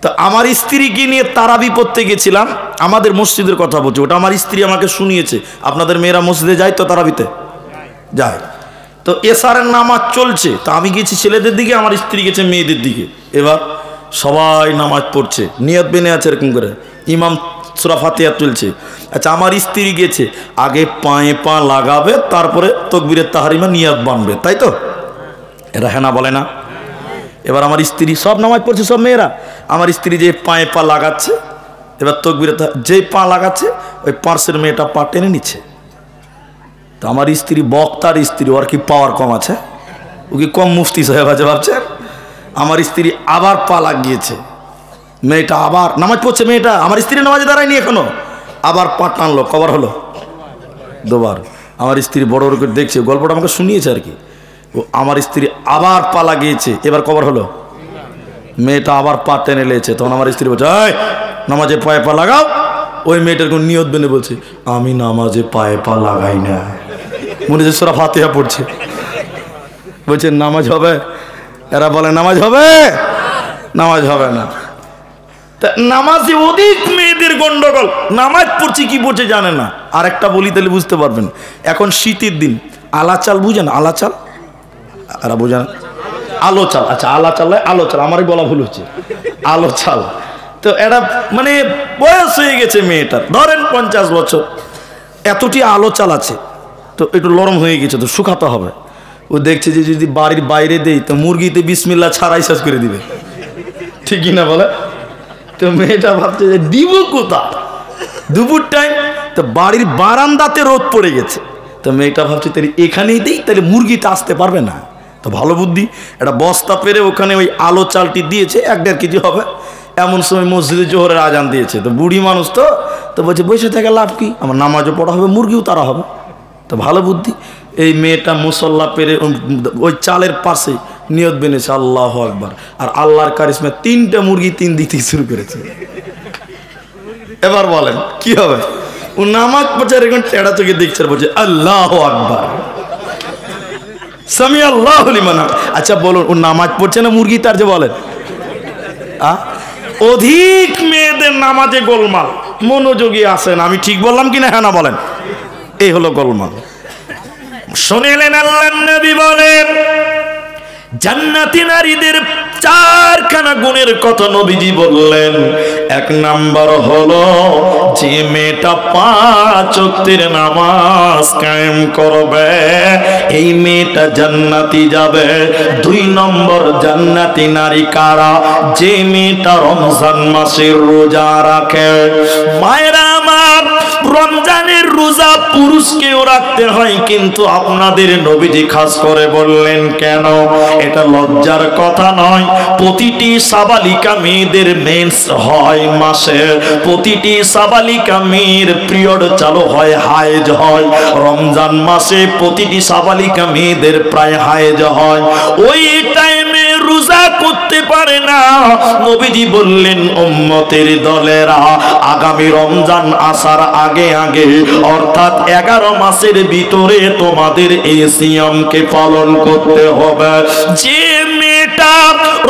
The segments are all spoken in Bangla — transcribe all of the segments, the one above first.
তো আমার স্ত্রীকে নিয়ে তারাবি পড়তে গেছিলাম, আমাদের মসজিদের কথা বলছি, ওটা আমার স্ত্রী আমাকে শুনিয়েছে। আপনাদের মেয়েরা মসজিদে যায় তো তারাবিতে? যায়। তো এশারের নামাজ চলছে, তো আমি গেছি ছেলেদের দিকে, আমার স্ত্রী গেছে মেয়েদের দিকে। এবার সবাই নামাজ পড়ছে, নিয়ত বেনে আছে এরকম করে, ইমাম সূরা ফাতিহা চলছে। আচ্ছা, আমার স্ত্রী গেছে আগে পায়ে পা লাগাবে, তারপরে তাকবীরে তাহরিমা নিয়ত বানবে, তাই তো? এরা হ্যাঁ না বলে না? এবার আমার স্ত্রী, সব নামাজ পড়ছে সব মেয়েরা, আমার স্ত্রী যে পায়ে পা লাগাচ্ছে, এবার তাকবীরে যেই পা লাগাচ্ছে ওই পার্শ্বের মেয়েটা পা টেনে নিচ্ছে। তো আমার স্ত্রী, বক্তার স্ত্রী, ওর কি পাওয়ার কম আছে? ও কি কম মুফতি সাহেব আছে ভাবছেন? আমার স্ত্রী আবার পা লাগিয়েছে, মেয়েটা আবার নামাজ পড়ছে, মেয়েটা আমার স্ত্রী নামাজে দাঁড়ায়নি এখনো, আবার পা টানলো, কবার হলো? দুবার। আমার স্ত্রী বড় করে দেখছে, গল্পটা আমাকে শুনিয়েছে আর কি। ও আমার স্ত্রী আবার পা লাগিয়েছে, এবার কবার হলো? মেয়েটা আবার পা টেনে লেছে। তখন আমার স্ত্রী বলছে, এই নামাজে পায়ে পা লাগাও। ওই মেয়েটার কোন নিয়ত বেনে বলছে, আমি নামাজে পায়ে পা লাগাই না, মনে হচ্ছে সূরা ফাতিহা পড়ছে। বলছে নামাজ হবে? এরা বলে নামাজ হবে? নামাজ হবে না। নামাজে অধিক মেয়েদের গন্ডগোল, নামাজ পড়ছি কি পড়ছে জানে না। আর একটা বলি তাহলে বুঝতে পারবেন, এখন শীতের দিন আলা চাল বুঝেন? আলা চাল এরা বোঝেন? আলো চাল, আচ্ছা আলা চাল, আলো চাল, আমারই বলা ভুল হচ্ছে, আলো চাল। তো এরা মানে বয়স হয়ে গেছে মেয়েটার, ধরেন 50 বছর, এতটি আলো চাল আছে, তো একটু নরম হয়ে গেছে, তো শুকাতে হবে। ও দেখছে যে যদি বাড়ির বাইরে দেই তো মুরগিতে বিসমিল্লাহ ছাড়াই শেষ করে দিবে, ঠিক কিনা বলে? তো মেয়েটা ভাবছে যে দিব কোথায়, দুপুর টাইম, তো বাড়ির বারান্দাতে রোদ পড়ে গেছে। তো মেয়েটা ভাবছে তাহলে এখানেই দিই, তাহলে মুরগিটা আসতে পারবে না। তো ভালো বুদ্ধি, একটা বস্তা পেরে ওখানে ওই আলো চালটি দিয়েছে, 1-1.5 কেজি হবে। এমন সময় মসজিদে জোহরের আজান দিয়েছে, তো বুড়ি মানুষ তো বলছে বসে থেকে লাভ কি, আমার নামাজও পড়া হবে, মুরগিও তারা হবে। তো ভালো বুদ্ধি, এই মেয়েটা মুসল্লা পেরে ওই চালের পাশে নিয়ত বেনেছে আল্লাহু আকবার, আর আল্লাহর কারিশমা 3টা মুরগি 3 দিতে শুরু করেছে। এবার বলেন কি হবে? ও নামাজ পড়ছে, এখন টেড়া চোখে দেখছে, বলছে আল্লাহু আকবার, সামি আল্লাহু লিমান। আচ্ছা বলুন, ও নামাজ পড়ছে না মুরগি তার যে বলেন? অধিক মেয়েদের নামাজে গোলমাল, মনোযোগী আছেন, আমি ঠিক বললাম কিনা? হ্যাঁ না বলেন? এই হলো গোলমাল। শুনিলেন আল্লাহর নবী বলেন, জান্নাতি নারীদের 4খানা গুণের কথা নবীজি বললেন। 1 নাম্বার হলো যে মেয়েটা 5 ওয়াক্তের নামাজ কায়েম করবে, এই মেয়েটা জান্নাতি যাবে। 2 নম্বর জান্নাতি নারী কারা? যে মেয়েটা রমজান মাসের রোজা রাখে। মায়েরা আমার, রমজানের রোজা পুরুষকেও রাখতে হয়, কিন্তু আপনাদের নবীজি খাস করে বললেন কেন? এটা লজ্জার কথা নয়। প্রতিটি সাবালিকা মেয়েদের মেন্স হয় মাসে, প্রতিটি সাবালিকা মেয়ের পিরিয়ড চালু হয়, হায়েজ হয়। রমজান মাসে প্রতিটি সাবালিকা মেয়েদের প্রায় হায়েজ হয়। ওই টাইমে রোজা করতে পারে না। নবীজি বললেন উম্মতের দলেরা আগামী রমজান আসার আগে আগে, অর্থাৎ 11 মাসের ভিতরে তোমাদের এই সিয়ামকে পালন করতে হবে। যে মেয়েটা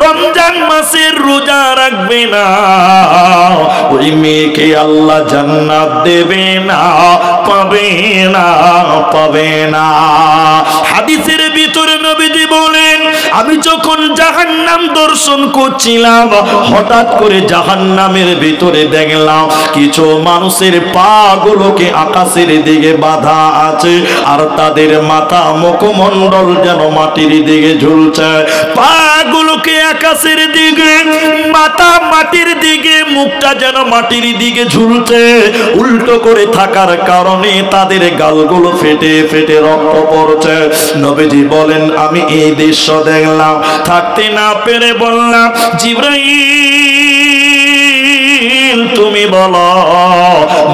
রমজান মাসের রোজা রাখবে না, ওই মেয়েকে আল্লাহ জান্নাত দেবে না, পাবে না, পাবে না। হাদিসের ভিতরে নবীজি বলেন, আমি যখন জাহান্নাম দর্শন করছিলাম, হঠাৎ করে জাহান্নামের ভিতরে দেখলাম কিছু মানুষের পা গুলোকে আকাশের দিকে বাঁধা আছে, আর তাদের মাথা মুখমণ্ডল যেন মাটির দিকে ঝুলছে। পা গুলোকে আকাশের দিকে, মাথা মাটির দিকে, মুখটা যেন মাটির দিকে ঝুলছে। উল্টো করে থাকার কারণে তাদের গালগুলো ফেটে ফেটে রক্ত পড়ছে। নবীজি বলেন, আমি এই দৃশ্য দেখলাম, থাকতে না পেরে বললাম, জিবরাইল তুমি বলো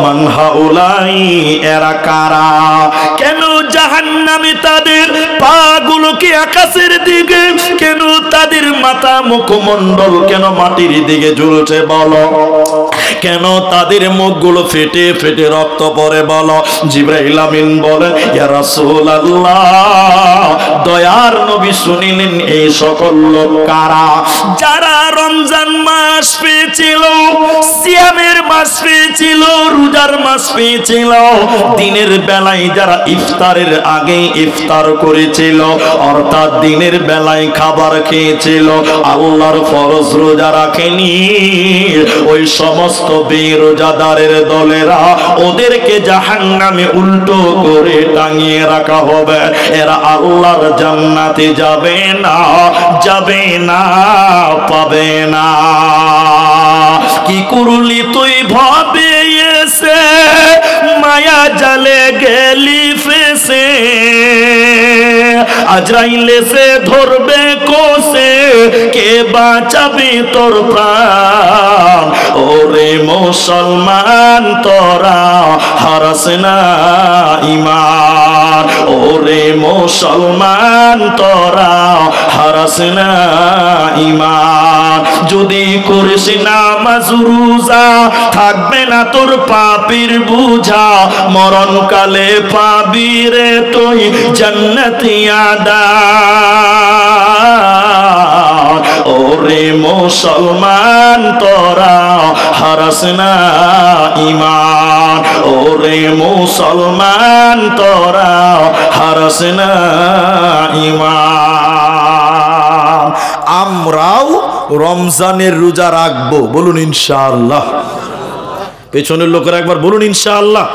মান হাউলাই, এরা কারা? কেন জাহান্নামে তাদের পা গুলোকে আকাশের দিকে, কেন তাদের মাথা মুখমণ্ডল কেন মাটির দিকে ঝুলছে বলো? কেন তাদের মুখগুলো ফেটে ফেটে রক্ত পড়ে বলো? জিবরাইল আমিন বলেন, ইয়া রাসূলুল্লাহ, দয়ার নবী শুনিলেন এই সকল লোক কারা? যারা রমজান মাস পেয়ে পেয়েছিল, সিয়ামের মাস পেয়েছিল, রোজার মাস পেয়েছিল। দিনের বেলায় যারা ইফতারের আগে ইফতার করেছিল, অর্থাৎ দিনের বেলায় খাবার খেয়েছিল, আল্লাহর ফরজ রোজা রাখেনি, ওই সমস্ত বেরোজাদারের দলেরা ওদেরকে জাহান্নামে উল্টো করে টাঙিয়ে রাখা হবে। এরা আল্লাহর জান্নাতে যাবে না, যাবে না, পাবে না। কি করলি তুই ভাবে এসে, মায়া জালে গেলি ফেসে, আজরাইলে সে ধরবে কোসে, কে বাঁচাবে তোর প্রাণ? ওরে মুসলমান তোরা হারাস না ঈমান, ওরে মুসলমান তোরা হারাস না ঈমান। যদি করিস নামাজ রোজা, থাকবে না তোর পাপের বোঝা, মরণকালে পাবি রে তুই জান্নাতি আদান। ওরে মুসলমান তোরা হারাস না ঈমান, ওরে মুসলমান তোরা হারাস না ঈমান। আমরাও রমজানের রোজা রাখবো, বলুন ইনশাআল্লাহ। পেছনের লোকেরা একবার বলুন ইনশাআল্লাহ।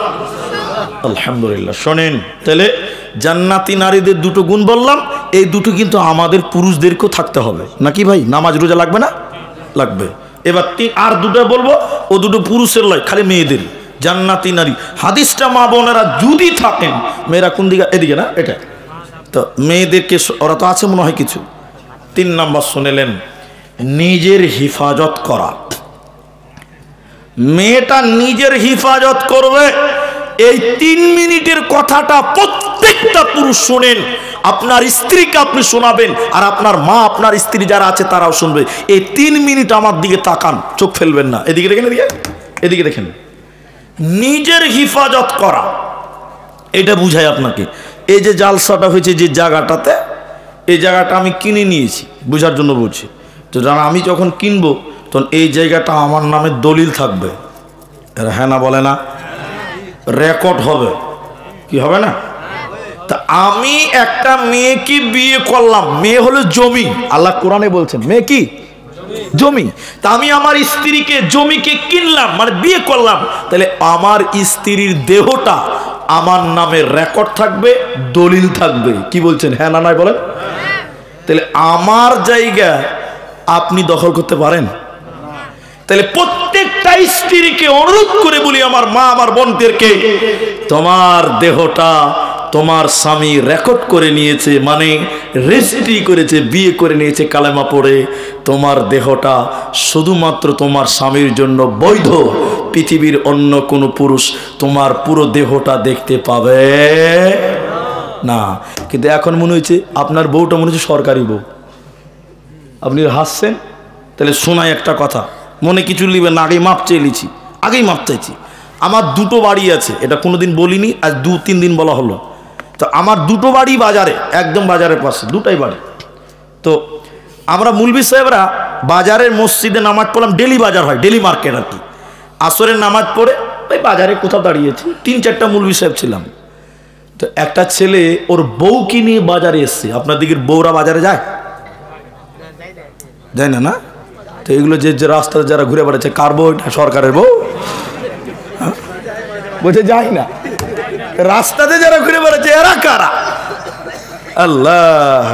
আলহামদুলিল্লাহ। শোনেন তাহলে, জান্নাতি নারীদের দুটো গুণ বললাম, এই দুটো কিন্তু আমাদের পুরুষদেরকেও থাকতে হবে নাকি ভাই? নামাজ রোজা লাগবে না? লাগবে। এবার আর দুটো বলবো, ও দুটো পুরুষের লয়, খালি মেয়েদের। জান্নাতি নারী হাদিসটা মা বোনেরা যদি থাকেন, মেয়েরা কোন দিকে? এদিকে না, এটা তো মেয়েদেরকে, ওরা তো আছে মনে হয় কিছু। 3 নাম্বার শুনেলেন, নিজের হিফাজত করা। মেয়েটা নিজের হিফাজত করবে। এই 3 মিনিটের কথাটা প্রত্যেকটা পুরুষ শোনেন। আপনার স্ত্রীকে আপনি শোনাবেন, আর আপনার মা, আপনার স্ত্রী যারা আছে তারাও শুনবে। এই 3 মিনিট আমার দিকে তাকান, চোখ ফেলবেন না। এদিকে দেখেন, এদিকে, এদিকে দেখেন। নিজের হিফাজত করা, এটা বুঝায় আপনাকে। এই যে জালসাটা হয়েছে যে জায়গাটাতে, এই জায়গাটা আমি কিনে নিয়েছি, বুঝার জন্য বলছি। তো জানা, আমি যখন কিনবো তখন এই জায়গাটা আমার নামে দলিল থাকবে। এরা হ্যাঁ না বলে না? রেকর্ড হবে, কি হবে না? তা আমি একটা মেয়েকে বিয়ে করলাম, মেয়ে হলো জমি। আল্লাহ কোরআনে বলছেন মেয়ে কি? জমি। তা আমি আমার স্ত্রীকে, জমিকে কিনলাম, মানে বিয়ে করলাম। তাহলে আমার স্ত্রীর দেহটা আমার নামে রেকর্ড থাকবে, দলিল থাকবে। কি বলছেন, হ্যাঁ না নয় বলেন? তাহলে আমার জায়গা আপনি দখল করতে পারেন? তাহলে প্রত্যেকটা স্ত্রীকে অনুরোধ করে বলি, আমার মা, আমার বোনদেরকে, তোমার দেহটা তোমার স্বামী রেকর্ড করে নিয়েছে, মানে রেজিস্ট্রি করেছে, বিয়ে করে নিয়েছে কালেমা পড়ে। তোমার দেহটা শুধুমাত্র তোমার স্বামীর জন্য বৈধ। পৃথিবীর অন্য কোনো পুরুষ তোমার পুরো দেহটা দেখতে পাবে না। কিন্তু এখন মনে হয়েছে আপনার বউটা মনে হচ্ছে সরকারি বউ। আপনি হাসছেন। তাহলে শোনাই একটা কথা, মনে কিছু নিবেন না। আগেই মাপ চেয়ে নিয়েছি, আগেই মাপ চাইছি। আমার 2টো বাড়ি আছে, এটা কোনোদিন বলিনি, আজ 2-3 দিন বলা হলো। তো আমার 2টো বাড়ি বাজারে, একদম বাজারের পাশে 2টাই বাড়ি। তো আমরা মুলবি সাহেবরা বাজারের মসজিদে নামাজ পড়লাম, ডেলি বাজার হয়, ডেলি মার্কেট আর কি। আসরের নামাজ পড়ে ওই বাজারে কোথাও দাঁড়িয়েছি, 3-4টা মুলবি সাহেব ছিলাম। তো একটা ছেলে ওর বউকে নিয়ে বাজারে এসছে। আপনার দিকের বউরা বাজারে যায়? যায় না, না? তো এগুলো যে রাস্তায় যারা ঘুরে বেড়াচ্ছে, কার বউ? এটা সরকারের বউ। বলছে যায় না। রাস্তাতে যারা ঘুরে বেড়াচ্ছে এরা কারা? আল্লাহ।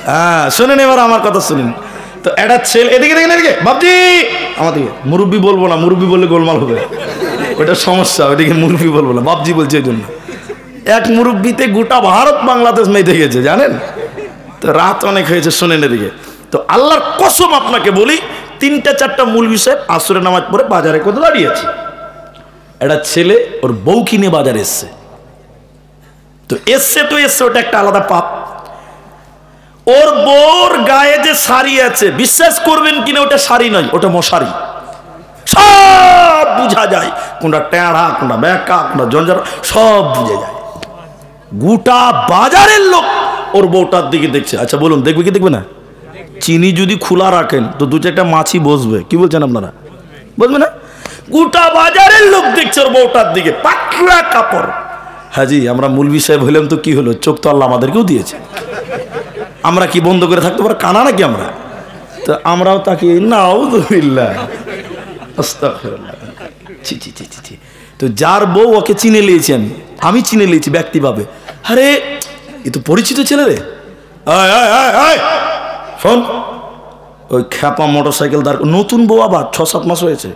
হ্যাঁ, শোনেন এবার আমার কথা শুনেন। তো একটা ছেলে, এদিকে দেখেন, এদিকে বাবজি, আমাদেরকে মুরব্বী বলবো না, মুরব্বী বললে গোলমাল হবে, ওটা সমস্যা। ওইদিকে মুরব্বী বলবো না, বাবজি বলছে ওই জন্য। এক মুরব্বীতে গোটা ভারত বাংলাদেশ মেতে গেছে, জানেন? তো রাত অনেক হয়েছে, শোনেন এদিকে। তো আল্লাহর কসম আপনাকে বলি, 3-4টা মুলবি সাহেব আসরে নামাজ পড়ে বাজারে কোথাও দাঁড়িয়েছে। একটা ছেলে ওর বউ কিনে বাজারে এসছে। তো এসছে, ওটা একটা আলাদা পাপ। ওর বউর গায়ে যে শাড়ি আছে, বিশ্বাস করবেন কিনা, ওটা শাড়ি নয়, ওটা মশারি। সব বুঝা যায়, কোনটা টেঁড়া, কোনটা বেঁকা, কোনটা জঞ্জার, সব বুঝে যায়। গোটা বাজারের লোক ওর বউটার দিকে দেখছে। আচ্ছা বলুন, দেখবে কি দেখবে না? চিনি যদি খোলা রাখেন তো দু চারটা মাছি বসবে, কি বলছেন আপনারা? বসবে না? গোটা বাজারের লোক দেখছে ওর বউটার দিকে, পাতলা কাপড়। হাজি আমরা মৌলভী সাহেব হইলাম তো কি হলো, চোখ তো আল্লাহ আমাদেরকেও দিয়েছে। আমরা কি বন্ধ করে থাকতে পারবো? কানা নাকি আমরা? তো আমরাও তাকে নাউযুবিল্লাহ আস্তাগফিরুল্লাহ। ছি ছি ছি ছি। তো যার বউ ওকে চিনে নিয়েছি, আমি চিনে নিয়েছি ব্যক্তিভাবে। আরে এ তো পরিচিত ছেলে রে। শোন, ওই খ্যাপা মোটরসাইকেল দাঁড়, নতুন বউ আবার 6-7 মাস হয়েছে,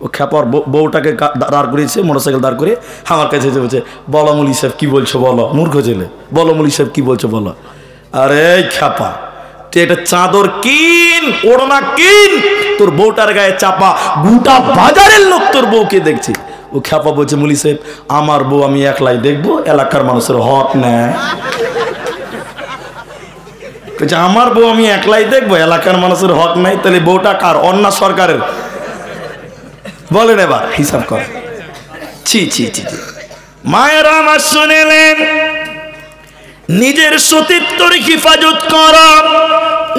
ও খ্যাপার বউটাকে দাঁড় করিয়েছে, মোটরসাইকেল দাঁড় করে আমার কাছে এসে বলছে, বলো মৌলভী সাহেব কি বলছো বলো। মূর্খ ছেলে, বলো মৌলভী সাহেব কি বলছো বলো। আরে খ্যাপা, তুই একটা চাদর কিন, ওড়না কিন, তোর বউটার গায়ে চাপা, গোটা বাজারের লোক তোর বউকে দেখছে। ও খ্যাপা বলছে, মৌলভী সাহেব আমার বউ আমি একলাই দেখবো, এলাকার মানুষের হক নেয়। আমার বউ আমি একলাই দেখবো, এলাকার মানুষের হক নাই। তাহলে বউটা কার? অন্য সরকারের? বলেন এবার হিসাব কর। ছি ছি ছি। মায়েরা আমার শুনেলেন, নিজের সতীত্বর হেফাজত করা,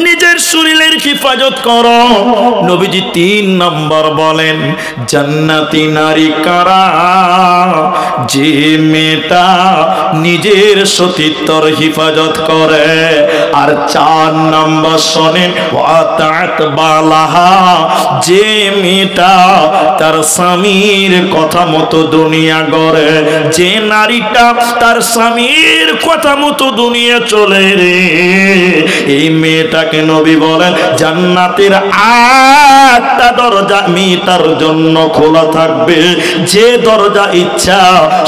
নিজের শরীরের হেফাজত করো। নবীজি 3 নম্বর বলেন, জান্নাতি নারী কারা? যে মেয়েটা নিজের সতীত্বর হেফাজত করে। আর 4 নম্বর শোনেন, ওয়াতাত বালাহা, যে মেয়েটা তার স্বামীর কথা মতো দুনিয়া গড়ে। যে নারীটা তার স্বামীর কথা মতো দুনিয়া চলে রে, এই মেয়েটাকে নবী বলেন জান্নাতের 8টা দরজা মেয়েটার জন্য খোলা থাকবে। যে দরজা ইচ্ছা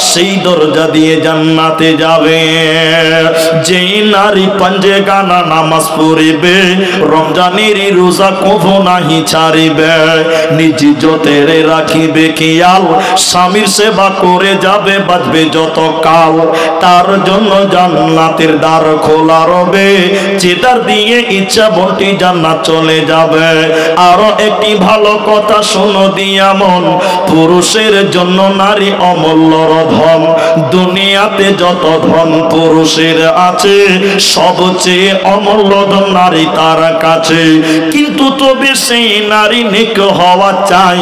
সেই দরজা দিয়ে জান্নাতে যাবে। যে নারী পাঞ্জে গানা নামাজ পড়িবে, রমজানের রোজা কভু নাহি ছাড়িবে, নিজ যতের রাখিবে খেয়াল, স্বামীর সেবা করে যাবে বাঁচবে যত কাল, তার জন্য জান্নাতের দ্বার খোলা রবে। যেটার দিয়ে ইচ্ছা বন্টি জান্নাত চলে যাবে। আরো একটি ভালো কথা শোনো দিয়া মন, পুরুষের জন্য নারী অমূল্য ধন। দুনিয়াতে যত ধন পুরুষের আছে, সবচেয়ে অমূল্য ধন নারী তার কাছে। কিন্তু তবে সেই নারী নেক হওয়া চাই,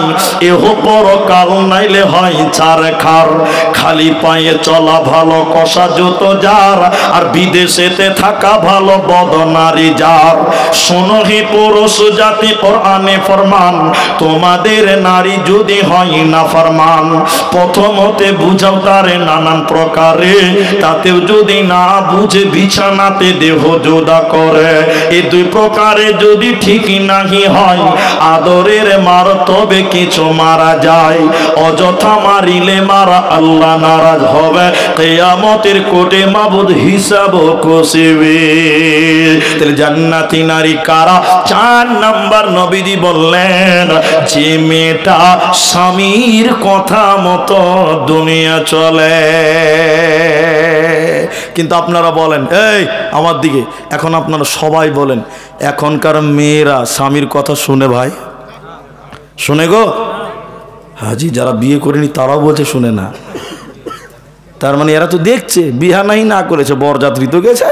এহ পরকাল নাইলে হয় ছারখার। খালি পায়ে চলা ভালো, কষা জুতো যার, আর বিদেশেতে থাকা ভালো বদনারী যার। শোনো হে পুরুষ জাতি, কোরআনে ফরমান, তোমাদের নারী যদি হয় না ফরমান, প্রথমতে বুঝাও তারে নানান প্রকারে, তাতেও যদি না বুঝে বিছানাতে দেহ জোদা করে। এই 2 প্রকারে যদি ঠিক নাহি হয়, আদরের মার তবে কিছু মারা যায়। অযথা মারিলে মারা আল্লাহ নারাজ হবে, কিয়ামতের কোটে মাবুদ হিসাব কষিবে। তাহলে জান্নাতি নারী কারা? 4 নম্বর নবীজি বললেন, যে মেয়েটা স্বামীর কথা মতো দুনিয়া চলে। কিন্তু আপনারা বলেন, এই আমার দিকে এখন আপনারা সবাই বলেন, এখনকার মেয়েরা স্বামীর কথা শুনে ভাই? শুনে গো? হাজি যারা বিয়ে করেনি তারাও বলছে শুনে না। তার মানে এরা তো দেখছে, বিহা নাই না করেছে, বরযাত্রী তো গেছে।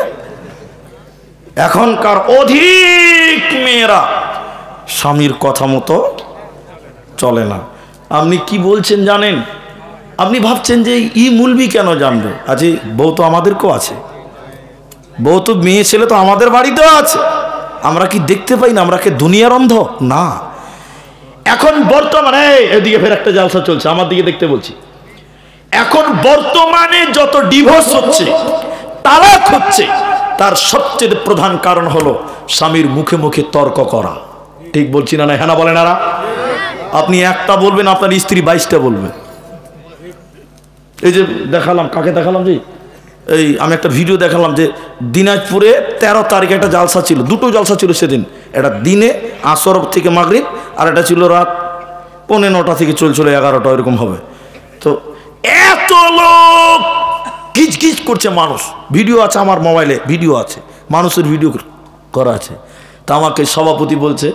এখনকার অধিক মেয়েরা স্বামীর কথা মতো চলে না। আপনি কি বলছেন জানেন? আপনি ভাবছেন যে ই মৌলভী কেন জানবে? আজ বউ তো আমাদেরকেও আছে, বউ তো মেয়ে ছেলে তো আমাদের বাড়িতেও আছে। আমরা কি দেখতে পাই না? আমরা কি দুনিয়ার অন্ধ? না। এখন বর্তমানে এদিকে ফের একটা জালসা চলছে, আমার দিকে দেখতে বলছি। এখন বর্তমানে যত ডিভোর্স হচ্ছে, তালাক হচ্ছে, তার সবচেয়ে প্রধান কারণ হলো স্বামীর মুখে মুখে তর্ক করা। ঠিক বলছি না? হ্যাঁ না বলেন? আর আপনি একটা বলবেন, আপনার স্ত্রী 22টা বলবে। এই যে দেখালাম, কাকে দেখালাম যে এই আমি একটা ভিডিও দেখালাম যে দিনাজপুরে 13 তারিখে একটা জালসা ছিল, 2টো জালসা ছিল সেদিন। এটা দিনে আসর থেকে মাগরিব, আর এটা ছিল রাত 9:45 থেকে চলছিল 11টা, এরকম হবে। তো এত লোক কিচ কিচ করছে মানুষ। ভিডিও আছে আমার মোবাইলে, ভিডিও আছে, মানুষের ভিডিও করা আছে। তা আমাকে সভাপতি বলছে,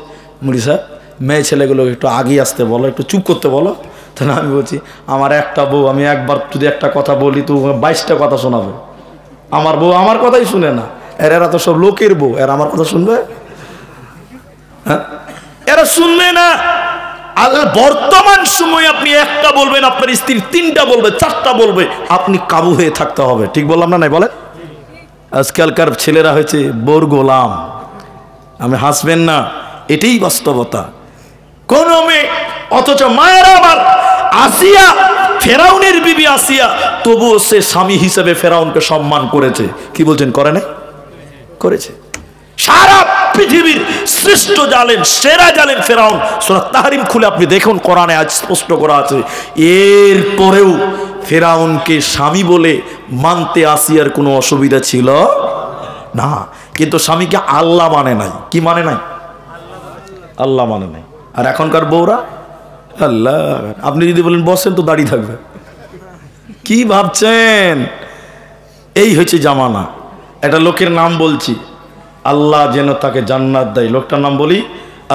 মুড়ি সাহেব মেয়ে ছেলেগুলো একটু আগে আসতে বলো, একটু চুপ করতে বলো। তাহলে আমি বলছি, আমার একটা বউ, আমি একবার যদি একটা কথা বলি তো 22টা কথা শোনাবে। আমার বউ আমার কথাই শুনে না, এরা তো সব লোকের বউ, এরা আমার কথা শুনবে? হ্যাঁ, এরা শুনবে না। আর বর্তমান সময় আপনি একটা বলবেন, আপনার স্ত্রী তিনটা বলবে, চারটা বলবে, আপনি কাবু হয়ে থাকতে হবে। ঠিক বললাম না? নাই বলেন? আজকালকার ছেলেরা হয়েছে বোর গোলাম। আমি হাসবেন না, এটাই বাস্তবতা। কোন মেয়ে, অথচ মায়েরা আমার আসিয়া, ফেরাউনের বিবি আসিয়া, তবুও সে স্বামী হিসেবে ফেরাউনকে সম্মান করেছে। কি বলছেন? করে না? করেছে। সারা পৃথিবীর শ্রেষ্ঠ জালেম, সেরা জালেম ফেরাউন। সূরা তাহরিম খুলে আপনি দেখুন, কোরআনে আজ স্পষ্ট করা আছে। এর পরেও ফেরাউনকে স্বামী বলে মানতে আসিয়ার কোনো অসুবিধা ছিল না। কিন্তু স্বামীকে আল্লাহ মানে নাই। কি মানে নাই? আল্লাহ মানে নাই। আর এখনকার বউরা আল্লাহ, আপনি যদি বলেন বসেন তো দাঁড়িয়ে থাকবে। কি ভাবছেন? এই হচ্ছে জামানা। একটা লোকের নাম বলছি, আল্লাহ যেন তাকে জান্নাত দেয়। লোকটার নাম বলি,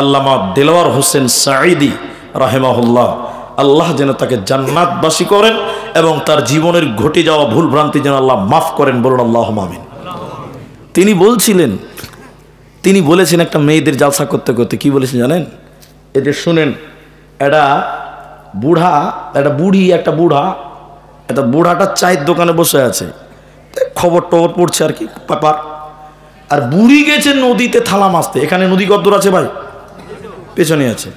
আল্লামা দেলোয়ার হোসেন সাঈদী রাহিমাহুল্লাহ। আল্লাহ যেন তাকে জান্নাতবাসী করেন এবং তার জীবনের ঘটে যাওয়া ভুল ভ্রান্তি যেন আল্লাহ মাফ করেন। বলুন আল্লাহুম্মা আমিন। তিনি বলছিলেন, তিনি বলেছেন একটা মেয়েদের জালসা করতে করতে, কি বলেছেন জানেন? এদের শুনেন, একটা বুড়া, একটা বুড়ি, একটা বুড়াটা চায়ের দোকানে বসে আছে, খবর টবর পড়ছে আর কি ব্যাপার। আর বুড়ি গেছে নদীতে থালা মাছতে। এখানে নদী কত দূর আছে ভাই? পেছনে আছে।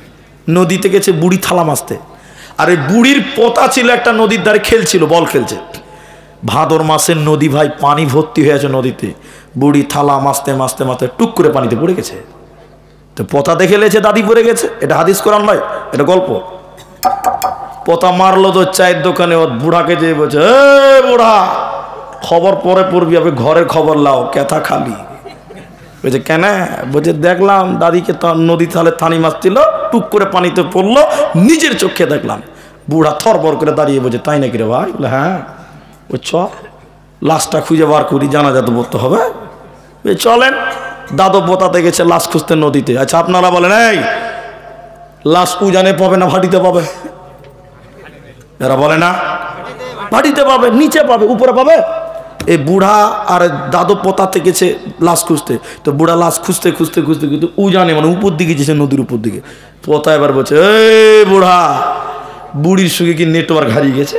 নদীতে গেছে বুড়ি থালা মাছতে। আর এই বুড়ির পোতা ছিল একটা নদীর ধারে, খেলছিল, বল খেলছে। ভাদর মাসের নদী ভাই, পানি ভর্তি হয়ে আছে নদীতে। বুড়ি থালা মাছতে মাছতে মাছতে টুক করে পানিতে পড়ে গেছে। তো পোতা দেখে লেছে দাদি পড়ে গেছে। এটা হাদিস কোরআন নয়, এটা গল্প। পোতা মারলো তো চায়ের দোকানে, ওর বুড়াকে যেয়ে বলছে, এ বুড়া, খবর পরে পড়বি, আমি ঘরের খবর লাও, কেথা খালি। বলছে কেন? বলছে দেখলাম দাদিকে নদী তাহলে থানি মারছিল, টুক করে পানিতে পড়লো, নিজের চোখে দেখলাম। বুড়া থরবর করে দাঁড়িয়ে বলছে, তাই নাকি রে ভাই? বলে হ্যাঁ। চ লাশটা খুঁজে বার করি, জানাজা তো পড়তে হবে। চলেন। দাদু পোতাতে গেছে লাশ খুঁজতে নদীতে। আচ্ছা আপনারা বলেন, এই লাশ উজানে পাবে না ভাটিতে পাবে? এরা বলে না ভাটিতে পাবে, নিচে পাবে, উপরে পাবে? এই বুড়া আর দাদু পোতাতে গেছে লাশ খুঁজতে। তো বুড়া লাশ খুঁজতে খুঁজতে খুঁজতে কিন্তু উজানে, মানে উপর দিকে গেছে, নদীর উপর দিকে। পোতা এবার বলছে, এই বুড়া, বুড়ির সঙ্গে কি নেটওয়ার্ক হারিয়ে গেছে?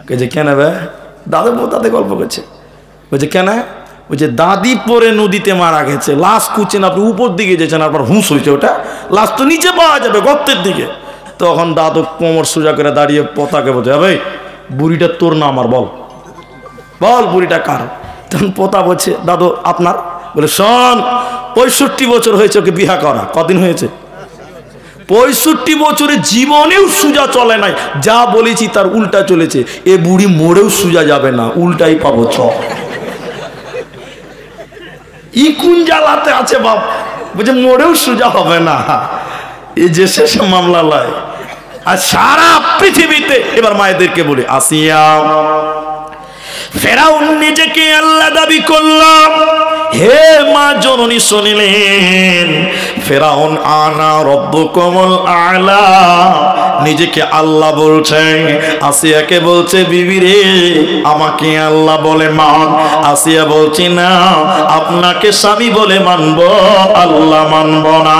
বলছে কেন ভাই? দাদু পোতাতে গল্প করছে। বলছে কেন? বলছে দাদি পরে নদীতে মারা গেছে, লাশ খুঁজছেন আপনি, উপর দিকে যেছেন, আপনার হুঁশ হয়েছে, ওটা লাশ তো নিচে পাওয়া যাবে, গর্তের দিকে। তখন দাদু কোমর সোজা করে দাঁড়িয়ে পোতাকে বলছে, ভাই বুড়িটা তোর না আমার? বল বল বুড়িটা কার? তখন পোতা বলছে, দাদু আপনার। বলে শোন, 65 বছর হয়েছে ওকে বিয়া করা। কদিন হয়েছে? 65 বছরে জীবনেও সুজা চলে নাই। যা বলেছি তার উল্টা চলেছে। এ বুড়ি মরেও সুজা যাবে না, উল্টাই পাবো। ই কোন জ্বালাতে আছে বাপ? বলছে মরেও সুজা হবে না, এই যে শেষ মামলা লয়। আর সারা পৃথিবীতে, এবার মায়েদেরকে বলি, আসিয়া ফেরাউন নিজেকে আল্লাহ দাবি করলাম। হে মা জননী শুনিলেন, ফেরাউন আনা রব্বুকুমুল আ'লা, নিজেকে আল্লাহ বলছে। আসিয়াকে বলছে, বিবি রে আমাকে আল্লাহ বলে মান। আসিয়া বলছি না, আপনাকে স্বামী বলে মানবো, আল্লাহ মানব না।